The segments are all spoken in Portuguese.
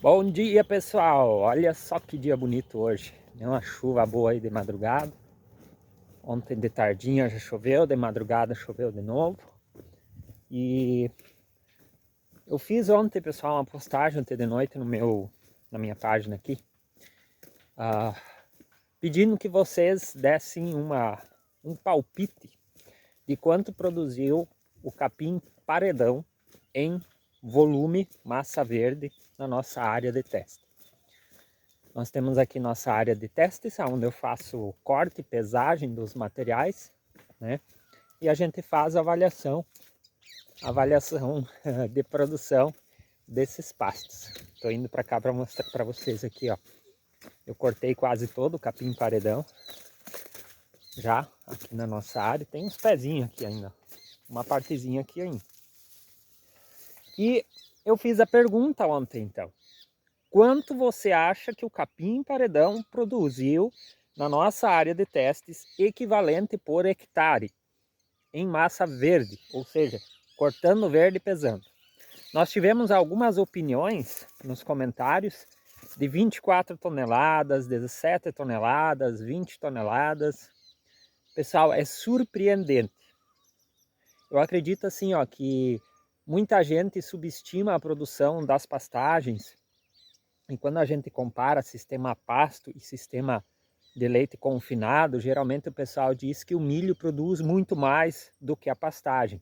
Bom dia, pessoal! Olha só que dia bonito hoje. Deu uma chuva boa aí de madrugada. Ontem de tardinha já choveu, de madrugada choveu de novo. E eu fiz ontem, pessoal, uma postagem ontem de noite na minha página aqui, pedindo que vocês dessem um palpite de quanto produziu o capim paredão em volume massa verde na nossa área de teste. Nós temos aqui nossa área de testes, onde eu faço corte e pesagem dos materiais, né? E a gente faz avaliação de produção desses pastos. Estou indo para cá para mostrar para vocês aqui, ó. Eu cortei quase todo o capim paredão, já aqui na nossa área. Tem uns pezinhos aqui ainda, uma partezinha aqui ainda. E eu fiz a pergunta ontem, então. Quanto você acha que o capim paredão produziu na nossa área de testes equivalente por hectare em massa verde, ou seja, cortando verde e pesando? Nós tivemos algumas opiniões nos comentários de 24 toneladas, 17 toneladas, 20 toneladas. Pessoal, é surpreendente. Eu acredito assim, ó, que muita gente subestima a produção das pastagens. E quando a gente compara sistema pasto e sistema de leite confinado, geralmente o pessoal diz que o milho produz muito mais do que a pastagem.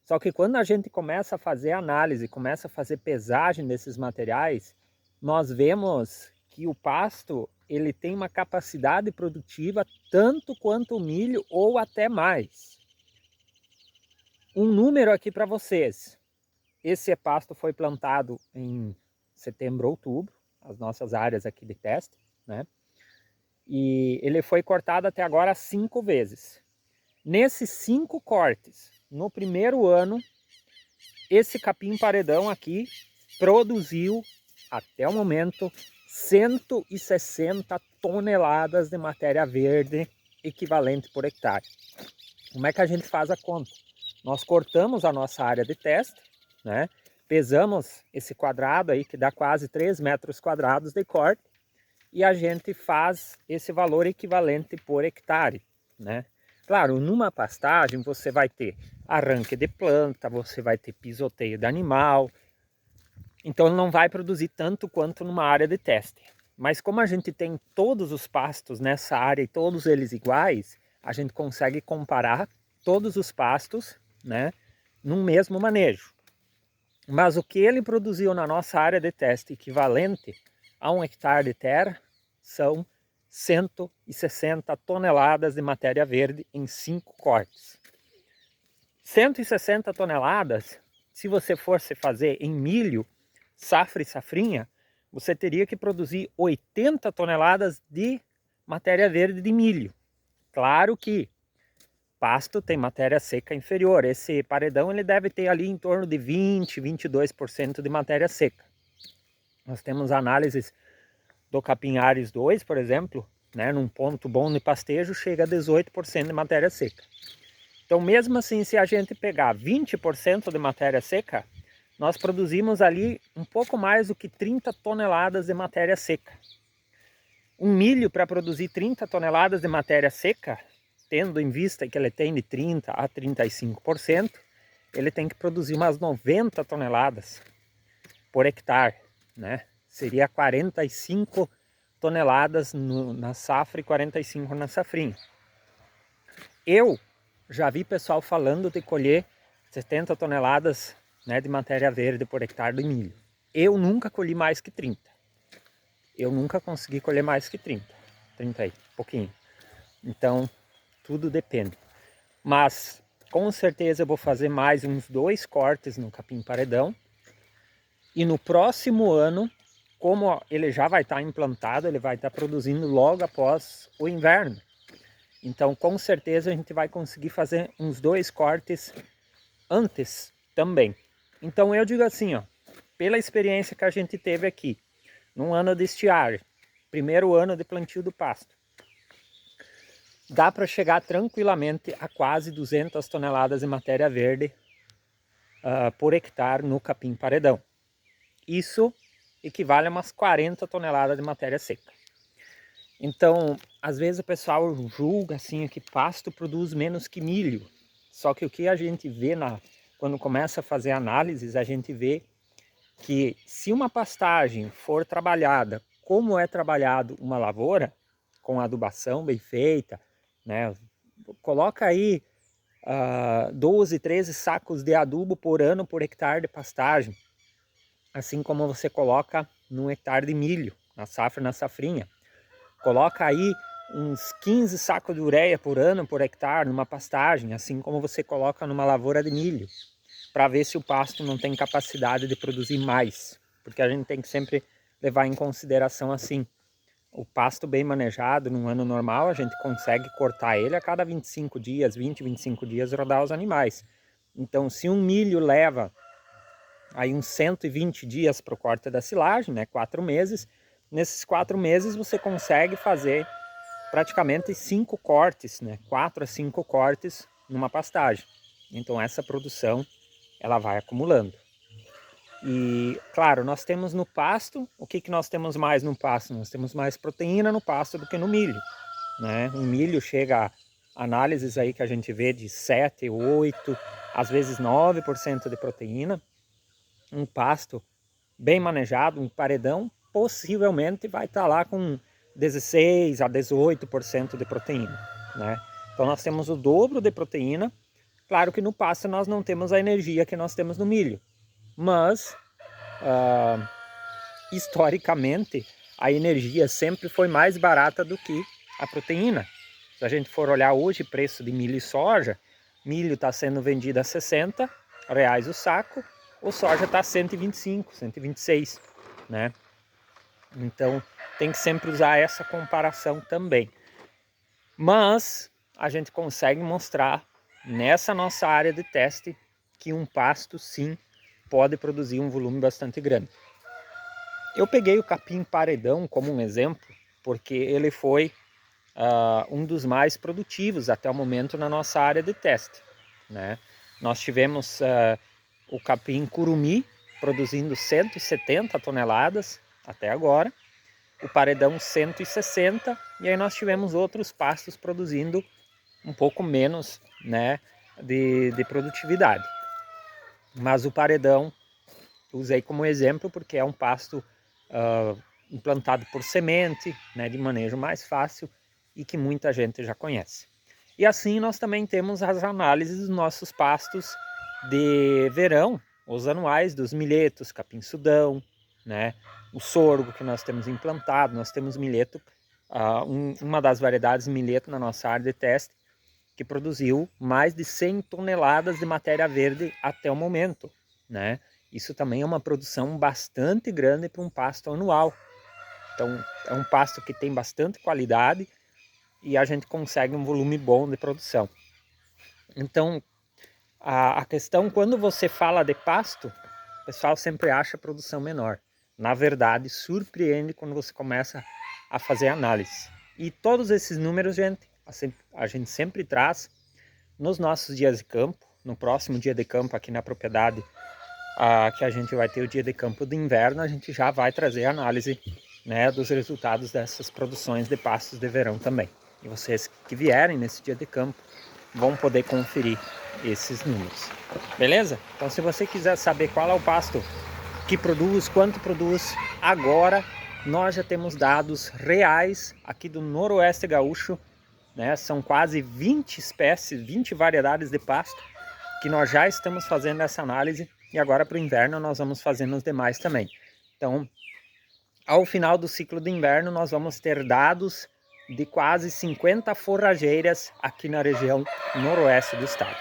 Só que quando a gente começa a fazer análise, começa a fazer pesagem desses materiais, nós vemos que o pasto ele tem uma capacidade produtiva tanto quanto o milho ou até mais. Um número aqui para vocês. Esse pasto foi plantado em setembro, outubro, as nossas áreas aqui de teste, né? E ele foi cortado até agora 5 vezes. Nesses 5 cortes, no primeiro ano, esse capim paredão aqui produziu, até o momento, 160 toneladas de matéria verde equivalente por hectare. Como é que a gente faz a conta? Nós cortamos a nossa área de teste, né? Pesamos esse quadrado aí, que dá quase 3 metros quadrados de corte, e a gente faz esse valor equivalente por hectare, né? Claro, numa pastagem você vai ter arranque de planta, você vai ter pisoteio de animal, então não vai produzir tanto quanto numa área de teste. Mas como a gente tem todos os pastos nessa área e todos eles iguais, a gente consegue comparar todos os pastos, né, num mesmo manejo. Mas o que ele produziu na nossa área de teste equivalente a 1 hectare de terra são 160 toneladas de matéria verde em 5 cortes. 160 toneladas, se você fosse fazer em milho, safra e safrinha, você teria que produzir 80 toneladas de matéria verde de milho. Claro que pasto tem matéria seca inferior. Esse paredão ele deve ter ali em torno de 20, 22% de matéria seca. Nós temos análises do capim Ares 2, por exemplo, né, num ponto bom de pastejo, chega a 18% de matéria seca. Então, mesmo assim, se a gente pegar 20% de matéria seca, nós produzimos ali um pouco mais do que 30 toneladas de matéria seca. Um milho, para produzir 30 toneladas de matéria seca, tendo em vista que ele tem de 30 a 35%, ele tem que produzir umas 90 toneladas por hectare, né? Seria 45 toneladas na safra e 45 na safrinha. Eu já vi pessoal falando de colher 70 toneladas, né, de matéria verde por hectare de milho. Eu nunca colhi mais que 30. Eu nunca consegui colher mais que 30. 30 aí, pouquinho. Então, tudo depende. Mas, com certeza eu vou fazer mais uns 2 cortes no capim paredão. E no próximo ano, como ele já vai estar implantado, ele vai estar produzindo logo após o inverno. Então, com certeza a gente vai conseguir fazer uns 2 cortes antes também. Então, eu digo assim, ó, pela experiência que a gente teve aqui, num ano de estiagem, primeiro ano de plantio do pasto, dá para chegar tranquilamente a quase 200 toneladas de matéria verde por hectare no capim paredão. Isso equivale a umas 40 toneladas de matéria seca. Então, às vezes o pessoal julga assim que pasto produz menos que milho. Só que o que a gente vê quando começa a fazer análises, a gente vê que se uma pastagem for trabalhada como é trabalhado uma lavoura, com adubação bem feita, né? Coloca aí 12, 13 sacos de adubo por ano por hectare de pastagem, assim como você coloca num hectare de milho, na safra, na safrinha. Coloca aí uns 15 sacos de ureia por ano por hectare numa pastagem, assim como você coloca numa lavoura de milho, para ver se o pasto não tem capacidade de produzir mais, porque a gente tem que sempre levar em consideração assim, o pasto bem manejado num ano normal, a gente consegue cortar ele a cada 25 dias, 20, 25 dias, rodar os animais. Então, se um milho leva aí uns 120 dias para o corte da silagem, né, 4 meses, nesses 4 meses você consegue fazer praticamente 5 cortes, né, 4 a 5 cortes numa pastagem. Então essa produção ela vai acumulando. E claro, nós temos no pasto, o que nós temos mais no pasto? Nós temos mais proteína no pasto do que no milho, né? O milho chega a análises aí que a gente vê de 7, 8, às vezes 9% de proteína. Um pasto bem manejado, um paredão, possivelmente vai estar lá com 16 a 18% de proteína, né? Então nós temos o dobro de proteína. Claro que no pasto nós não temos a energia que nós temos no milho, mas historicamente a energia sempre foi mais barata do que a proteína. Se a gente for olhar hoje o preço de milho e soja, milho está sendo vendido a R$60 o saco, o soja está a 125, 126, né? Então tem que sempre usar essa comparação também. Mas a gente consegue mostrar nessa nossa área de teste que um pasto sim pode produzir um volume bastante grande. Eu peguei o capim paredão como um exemplo, porque ele foi um dos mais produtivos até o momento na nossa área de teste, né? Nós tivemos o capim curumi produzindo 170 toneladas até agora, o paredão 160, e aí nós tivemos outros pastos produzindo um pouco menos, né, de produtividade. Mas o paredão usei como exemplo porque é um pasto implantado por semente, né, de manejo mais fácil e que muita gente já conhece. E assim nós também temos as análises dos nossos pastos de verão, os anuais dos milhetos, capim-sudão, né, o sorgo que nós temos implantado. Nós temos milheto, uma das variedades milheto na nossa área de teste, que produziu mais de 100 toneladas de matéria verde até o momento, né? Isso também é uma produção bastante grande para um pasto anual. Então é um pasto que tem bastante qualidade e a gente consegue um volume bom de produção. Então a questão, quando você fala de pasto, o pessoal sempre acha a produção menor. Na verdade, surpreende quando você começa a fazer análise. E todos esses números, gente, a gente sempre traz nos nossos dias de campo. No próximo dia de campo aqui na propriedade, que a gente vai ter o dia de campo de inverno, a gente já vai trazer a análise, né, dos resultados dessas produções de pastos de verão também. E vocês que vierem nesse dia de campo vão poder conferir esses números. Beleza? Então se você quiser saber qual é o pasto que produz, quanto produz, agora nós já temos dados reais aqui do Noroeste Gaúcho, né? São quase 20 espécies, 20 variedades de pasto que nós já estamos fazendo essa análise, e agora para o inverno nós vamos fazendo os demais também. Então, ao final do ciclo de inverno, nós vamos ter dados de quase 50 forrageiras aqui na região noroeste do estado.